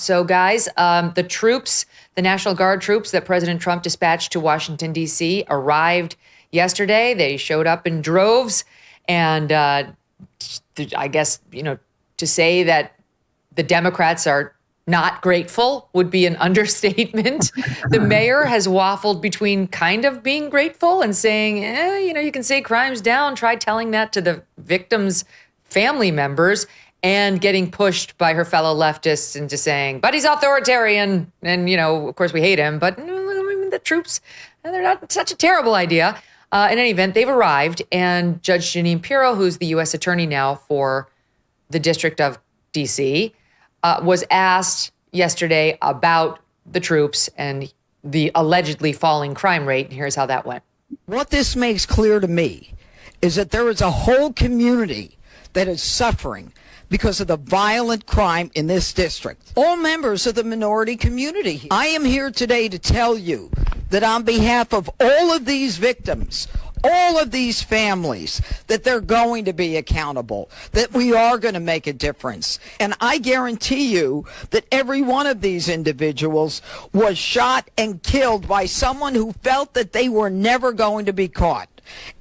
So, guys, the troops, the National Guard troops that President Trump dispatched to Washington, D.C., arrived yesterday. They showed up in droves. And I guess, to say that the Democrats are not grateful would be an understatement. The mayor has waffled between kind of being grateful and saying, you can say crime's down. Try telling that to the victims' family members, and getting pushed by her fellow leftists into saying, but he's authoritarian. And, of course we hate him, but the troops, they're not such a terrible idea. In any event, they've arrived, and Judge Jeanine Pirro, who's the U.S. attorney now for the District of D.C., was asked yesterday about the troops and the allegedly falling crime rate. And here's how that went. What this makes clear to me is that there is a whole community that is suffering because of the violent crime in this district. All members of the minority community. I am here today to tell you that on behalf of all of these victims, all of these families, that they're going to be accountable, that we are going to make a difference. And I guarantee you that every one of these individuals was shot and killed by someone who felt that they were never going to be caught.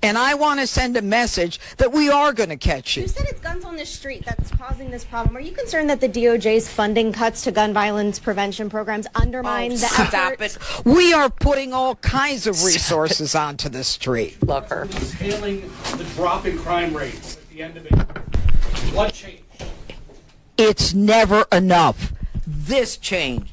And I want to send a message that we are going to catch you. You said it's guns on the street that's causing this problem. Are you concerned that the DOJ's funding cuts to gun violence prevention programs undermine the effort? We are putting all kinds of resources onto the street. Love her. Hailing the drop in crime rates at the end of it. What changed? It's never enough. This changed.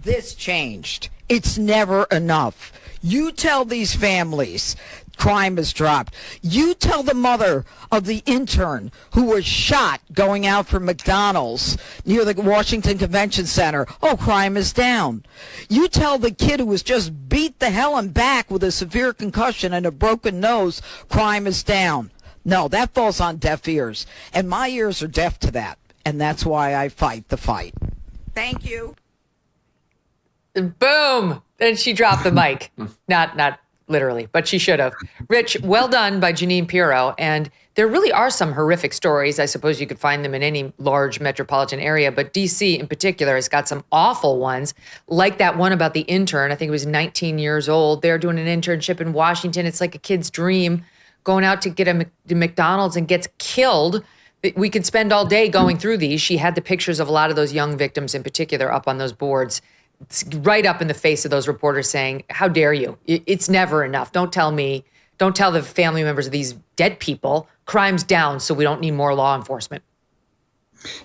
This changed. It's never enough. You tell these families crime has dropped. You tell the mother of the intern who was shot going out from McDonald's near the Washington Convention Center, crime is down. You tell the kid who was just beat the hell and back with a severe concussion and a broken nose, crime is down. No, that falls on deaf ears. And my ears are deaf to that. And that's why I fight the fight. Thank you. Boom. And she dropped the mic. Not literally, but she should have. Rich, well done by Jeanine Pirro. And there really are some horrific stories. I suppose you could find them in any large metropolitan area, but DC in particular has got some awful ones, like that one about the intern. I think it was 19 years old. They're doing an internship in Washington. It's like a kid's dream, going out to get a McDonald's and gets killed. We could spend all day going through these. She had the pictures of a lot of those young victims in particular up on those boards. It's right up in the face of those reporters saying, how dare you? It's never enough. Don't tell the family members of these dead people, crime's down, so we don't need more law enforcement.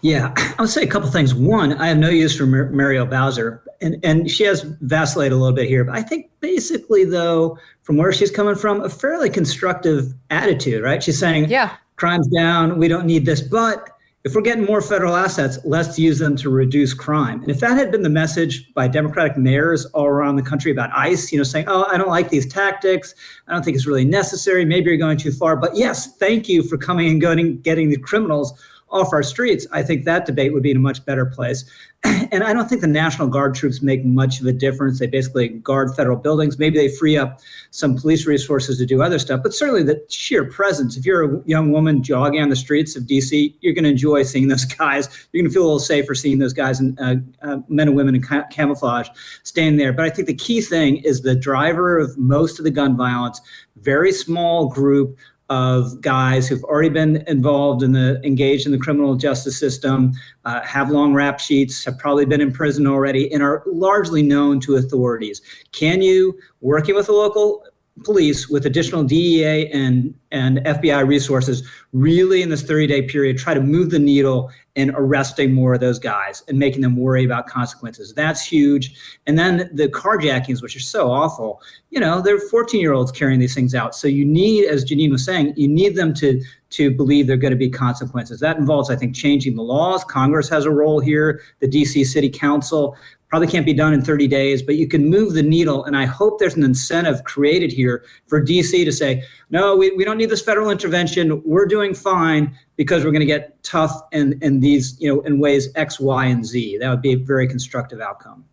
Yeah, I'll say a couple things. One, I have no use for Muriel Bowser, and she has vacillated a little bit here. But I think basically, though, from where she's coming from, a fairly constructive attitude, right? She's saying, yeah, crime's down, we don't need this, but if we're getting more federal assets, let's use them to reduce crime. And if that had been the message by Democratic mayors all around the country about ICE, saying, I don't like these tactics. I don't think it's really necessary. Maybe you're going too far. But yes, thank you for coming and getting the criminals off our streets. I think that debate would be in a much better place. And I don't think the National Guard troops make much of a difference. They basically guard federal buildings. Maybe they free up some police resources to do other stuff. But certainly the sheer presence, if you're a young woman jogging on the streets of D.C., you're going to enjoy seeing those guys. You're going to feel a little safer seeing those guys, and men and women in camouflage, staying there. But I think the key thing is the driver of most of the gun violence, very small group of guys who've already been engaged in the criminal justice system, have long rap sheets, have probably been in prison already, and are largely known to authorities. Can you, working with the local police with additional DEA and FBI resources, really in this 30-day period, try to move the needle in arresting more of those guys and making them worry about consequences? That's huge. And then the carjackings, which are so awful, they're 14-year-olds carrying these things out. So you need, as Jeanine was saying, you need them to believe there are going to be consequences. That involves, I think, changing the laws. Congress has a role here. The DC City Council probably can't be done in 30 days, but you can move the needle. And I hope there's an incentive created here for DC to say, no, we don't need this federal intervention. We're doing fine because we're going to get tough in these, in ways X, Y, and Z. That would be a very constructive outcome.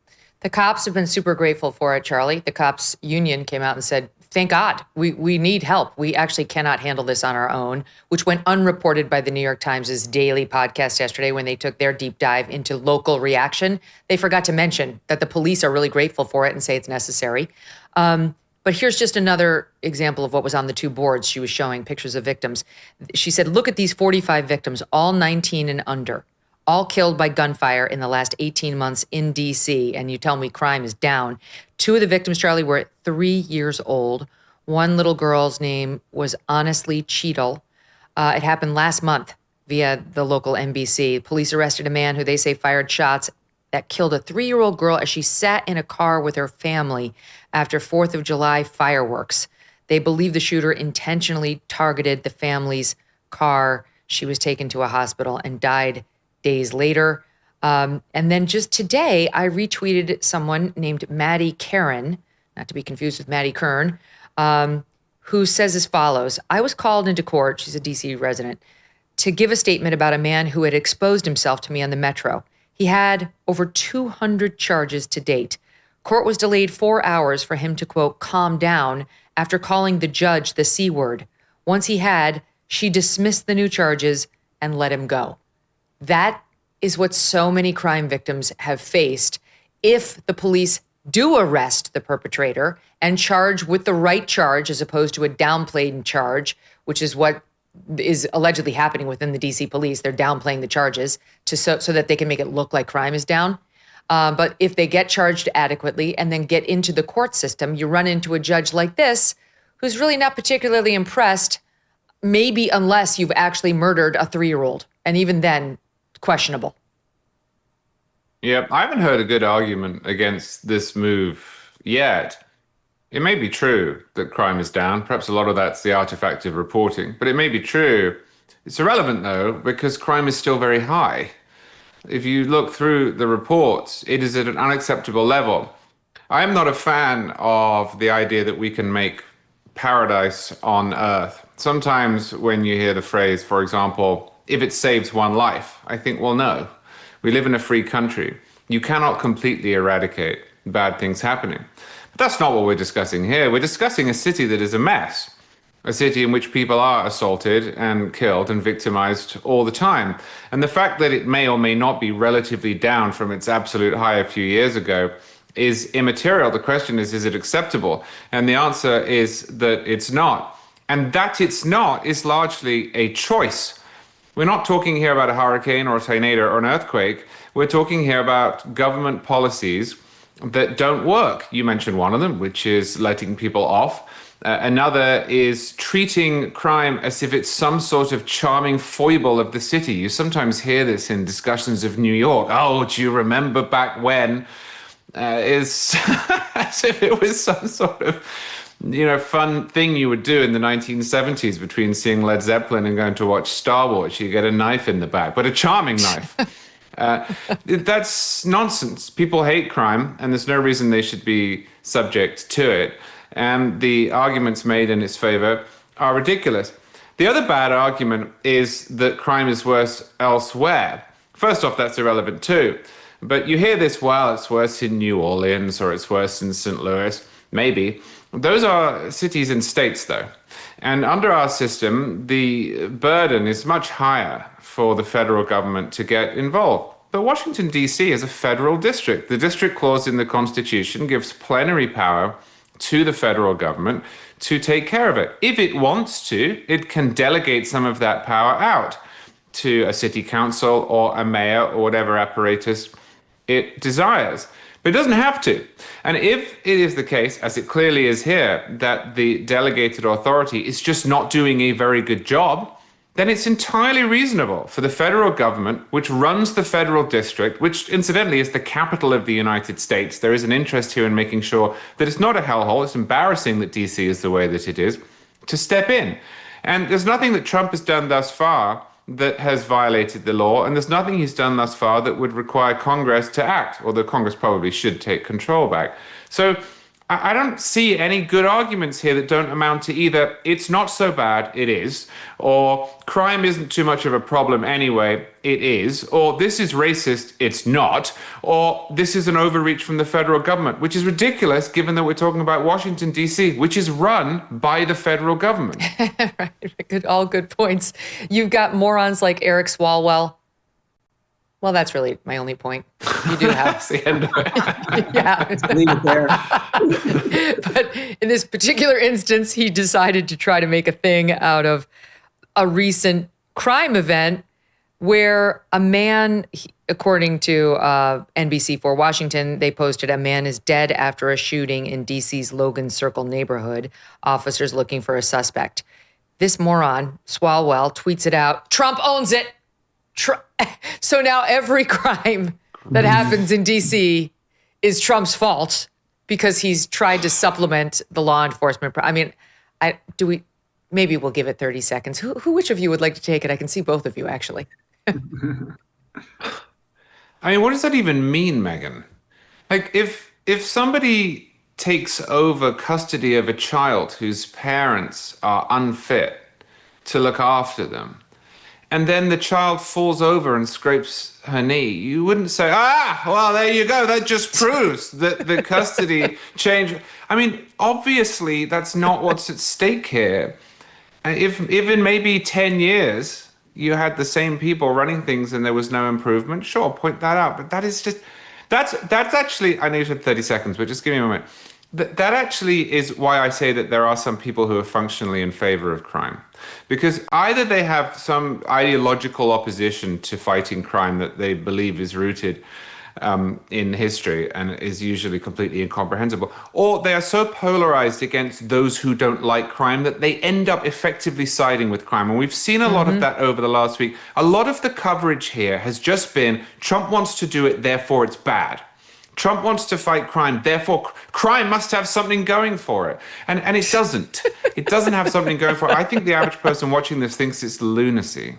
The cops have been super grateful for it, Charlie. The cops union came out and said, thank God. We need help. We actually cannot handle this on our own, which went unreported by the New York Times' daily podcast yesterday when they took their deep dive into local reaction. They forgot to mention that the police are really grateful for it and say it's necessary. But here's just another example of what was on the two boards. She was showing pictures of victims. She said, look at these 45 victims, all 19 and under, all killed by gunfire in the last 18 months in D.C. And you tell me crime is down. Two of the victims, Charlie, were 3 years old. One little girl's name was Honestly Cheadle. It happened last month via the local NBC. Police arrested a man who they say fired shots that killed a 3-year-old girl as she sat in a car with her family after 4th of July fireworks. They believe the shooter intentionally targeted the family's car. She was taken to a hospital and died days later. And then just today, I retweeted someone named Maddie Karen, not to be confused with Maddie Kern, who says as follows: I was called into court, she's a DC resident, to give a statement about a man who had exposed himself to me on the Metro. He had over 200 charges to date. Court was delayed 4 hours for him to, quote, calm down after calling the judge the C word. Once he had, she dismissed the new charges and let him go. That is what so many crime victims have faced if the police do arrest the perpetrator and charge with the right charge as opposed to a downplayed charge, which is what is allegedly happening within the DC police. They're downplaying the charges so that they can make it look like crime is down. But if they get charged adequately and then get into the court system, you run into a judge like this who's really not particularly impressed, maybe unless you've actually murdered a 3-year-old. And even then, questionable. Yeah, I haven't heard a good argument against this move yet. It may be true that crime is down. Perhaps a lot of that's the artifact of reporting, but it may be true. It's irrelevant, though, because crime is still very high. If you look through the reports, it is at an unacceptable level. I am not a fan of the idea that we can make paradise on earth. Sometimes when you hear the phrase, for example, if it saves one life, I think, well, no. We live in a free country. You cannot completely eradicate bad things happening. But that's not what we're discussing here. We're discussing a city that is a mess, a city in which people are assaulted and killed and victimized all the time. And the fact that it may or may not be relatively down from its absolute high a few years ago is immaterial. The question is it acceptable? And the answer is that it's not. And that it's not is largely a choice. We're not talking here about a hurricane or a tornado or an earthquake. We're talking here about government policies that don't work. You mentioned one of them, which is letting people off. Another is treating crime as if it's some sort of charming foible of the city. You sometimes hear this in discussions of New York. Oh, do you remember back when? Is as if it was some sort of fun thing you would do in the 1970s between seeing Led Zeppelin and going to watch Star Wars. You get a knife in the back, but a charming knife. That's nonsense. People hate crime, and there's no reason they should be subject to it. And the arguments made in its favor are ridiculous. The other bad argument is that crime is worse elsewhere. First off, that's irrelevant too. But you hear this, well, it's worse in New Orleans or it's worse in St. Louis. Maybe. Those are cities and states, though. And under our system, the burden is much higher for the federal government to get involved. But Washington, D.C. is a federal district. The district clause in the Constitution gives plenary power to the federal government to take care of it. If it wants to, it can delegate some of that power out to a city council or a mayor or whatever apparatus it desires. But it doesn't have to. And if it is the case, as it clearly is here, that the delegated authority is just not doing a very good job, then it's entirely reasonable for the federal government, which runs the federal district, which incidentally is the capital of the United States. There is an interest here in making sure that it's not a hellhole. It's embarrassing that DC is the way that it is, to step in. And there's nothing that Trump has done thus far that has violated the law, and there's nothing he's done thus far that would require Congress to act, although Congress probably should take control back. So I don't see any good arguments here that don't amount to either it's not so bad, it is, or crime isn't too much of a problem anyway, it is, or this is racist, it's not, or this is an overreach from the federal government, which is ridiculous given that we're talking about Washington, D.C., which is run by the federal government. Right, all good points. You've got morons like Eric Swalwell. Well, that's really my only point. You do have. That's the end of it. Yeah. Leave it there. But in this particular instance, he decided to try to make a thing out of a recent crime event where a man, according to NBC4 Washington, they posted a man is dead after a shooting in DC's Logan Circle neighborhood. Officers looking for a suspect. This moron, Swalwell, tweets it out. Trump owns it. So now every crime that happens in DC is Trump's fault because he's tried to supplement the law enforcement. I mean, maybe we'll give it 30 seconds. Which of you would like to take it? I can see both of you, actually. I mean, what does that even mean, Megyn? Like, if somebody takes over custody of a child whose parents are unfit to look after them, and then the child falls over and scrapes her knee, you wouldn't say, well, there you go. That just proves that the custody change. I mean, obviously, that's not what's at stake here. If in maybe 10 years, you had the same people running things and there was no improvement, sure, point that out. But that is just, that's actually, I know you said 30 seconds, but just give me a moment. That actually is why I say that there are some people who are functionally in favor of crime. Because either they have some ideological opposition to fighting crime that they believe is rooted in history and is usually completely incomprehensible, or they are so polarized against those who don't like crime that they end up effectively siding with crime. And we've seen a lot of that over the last week. A lot of the coverage here has just been Trump wants to do it, therefore it's bad. Trump wants to fight crime, therefore crime must have something going for it. And it doesn't. It doesn't have something going for it. I think the average person watching this thinks it's lunacy.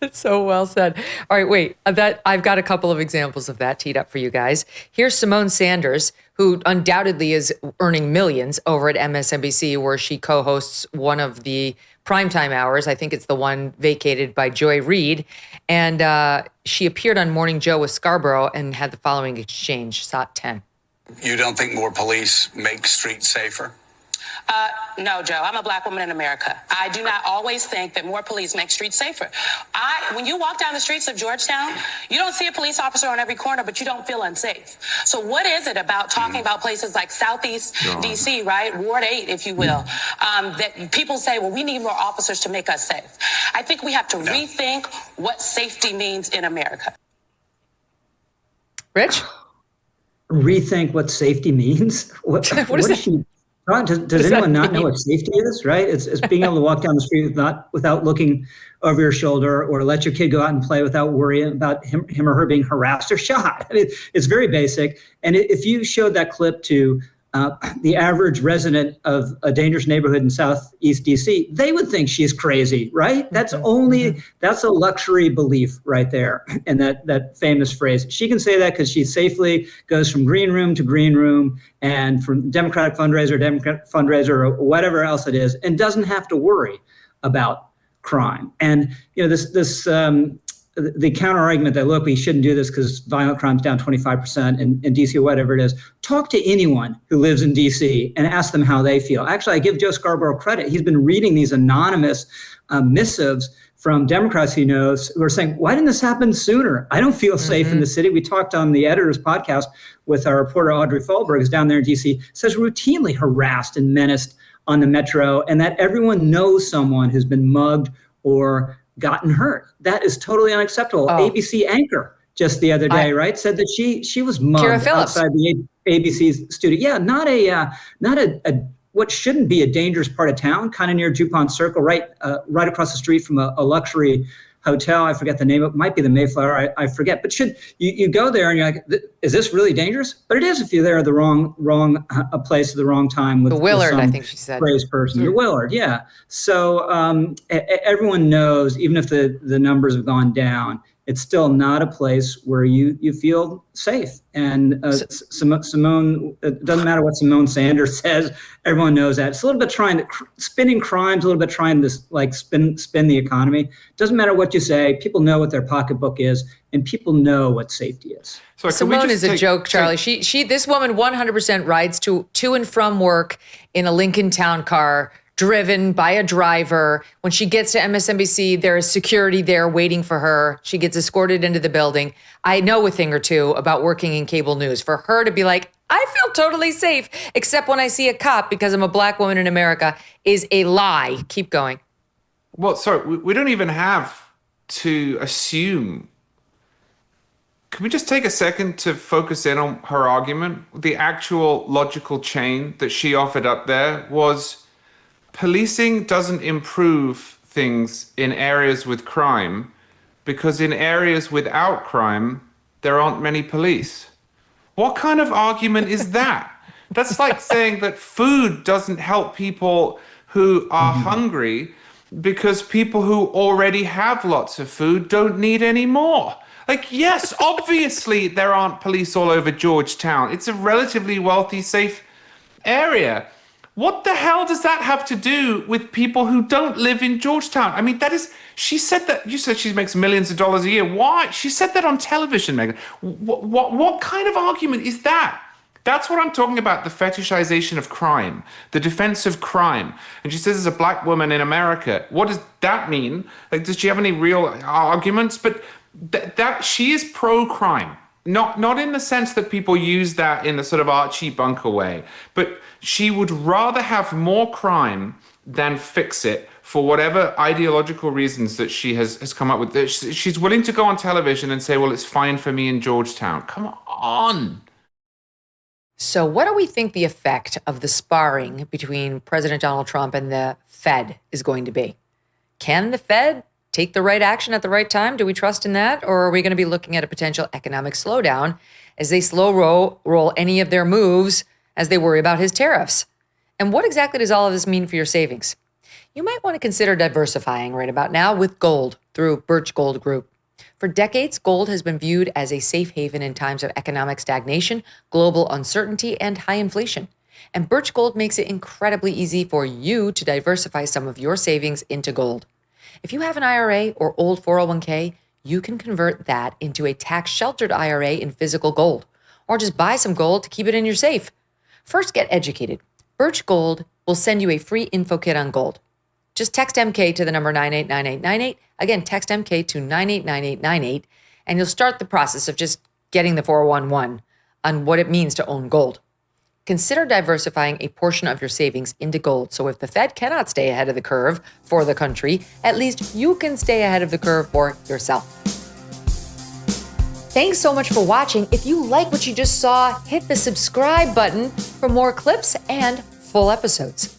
That's so well said. All right, wait. I've got a couple of examples of that teed up for you guys. Here's Symone Sanders, who undoubtedly is earning millions over at MSNBC, where she co-hosts one of the primetime hours. I think it's the one vacated by Joy Reid. And she appeared on Morning Joe with Scarborough and had the following exchange. SOT 10. You don't think more police make streets safer? No, Joe, I'm a black woman in America. I do not always think that more police make streets safer. When you walk down the streets of Georgetown, you don't see a police officer on every corner, but you don't feel unsafe. So what is it about talking about places like Southeast DC, right? Ward 8, if you will, that people say, well, we need more officers to make us safe. I think we have to rethink what safety means in America. Rich? Rethink what safety means? What is she? Does anyone not know what safety is, right? It's being able to walk down the street without looking over your shoulder, or let your kid go out and play without worrying about him or her being harassed or shot. I mean, it's very basic. And if you showed that clip to the average resident of a dangerous neighborhood in Southeast DC, they would think she's crazy, right? That's a luxury belief right there. And that famous phrase, she can say that because she safely goes from green room to green room and from Democratic fundraiser or whatever else it is, and doesn't have to worry about crime. And you know, the counter argument that, look, we shouldn't do this because violent crime's down 25% in DC or whatever it is. Talk to anyone who lives in DC and ask them how they feel. Actually, I give Joe Scarborough credit. He's been reading these anonymous missives from Democrats he knows who are saying, why didn't this happen sooner? I don't feel safe in the city. We talked on the editor's podcast with our reporter, Audrey Fahlberg, who's down there in DC, says routinely harassed and menaced on the metro, and that everyone knows someone who's been mugged or gotten hurt. That is totally unacceptable. ABC anchor just the other day, right, said that she was mugged outside the ABC studio. Yeah, not a what shouldn't be a dangerous part of town, kind of near DuPont Circle, right across the street from a luxury hotel. I forget the name of it. Might be the Mayflower. I forget. But should you go there and you're like, is this really dangerous? But it is if you're there at the wrong place at the wrong time with the Willard, I think she said. Crazed person. The Willard, yeah. So everyone knows, even if the numbers have gone down, it's still not a place where you feel safe. And Symone, it doesn't matter what Symone Sanders says, everyone knows that. It's a little bit trying to spinning crimes, a little bit trying to like spin the economy. Doesn't matter what you say, people know what their pocketbook is, and people know what safety is. So Symone is a joke, Charlie. This woman 100% rides to and from work in a Lincoln Town car, driven by a driver. When she gets to MSNBC, there is security there waiting for her. She gets escorted into the building. I know a thing or two about working in cable news. For her to be like, I feel totally safe, except when I see a cop because I'm a black woman in America, is a lie. Keep going. Well, sorry, we don't even have to assume. Can we just take a second to focus in on her argument? The actual logical chain that she offered up there was, policing doesn't improve things in areas with crime because in areas without crime, there aren't many police. What kind of argument is that? That's like saying that food doesn't help people who are hungry because people who already have lots of food don't need any more. Like, yes, obviously there aren't police all over Georgetown. It's a relatively wealthy, safe area. What the hell does that have to do with people who don't live in Georgetown? I mean, she said that, you said she makes millions of dollars a year. Why? She said that on television, Megyn. What kind of argument is that? That's what I'm talking about, the fetishization of crime, the defense of crime. And she says, as a black woman in America, what does that mean? Like, does she have any real arguments? But that she is pro-crime. Not in the sense that people use that in the sort of Archie Bunker way, but she would rather have more crime than fix it for whatever ideological reasons that she has come up with. She's willing to go on television and say, well, it's fine for me in Georgetown. Come on. So what do we think the effect of the sparring between President Donald Trump and the Fed is going to be? Can the Fed take the right action at the right time? Do we trust in that? Or are we going to be looking at a potential economic slowdown as they slow roll any of their moves as they worry about his tariffs? And what exactly does all of this mean for your savings? You might want to consider diversifying right about now with gold through Birch Gold Group. For decades, gold has been viewed as a safe haven in times of economic stagnation, global uncertainty, and high inflation. And Birch Gold makes it incredibly easy for you to diversify some of your savings into gold. If you have an IRA or old 401k, you can convert that into a tax-sheltered IRA in physical gold, or just buy some gold to keep it in your safe. First, get educated. Birch Gold will send you a free info kit on gold. Just text MK to the number 989898. Again, text MK to 989898, and you'll start the process of just getting the 411 on what it means to own gold. Consider diversifying a portion of your savings into gold. So if the Fed cannot stay ahead of the curve for the country, at least you can stay ahead of the curve for yourself. Thanks so much for watching. If you like what you just saw, hit the subscribe button for more clips and full episodes.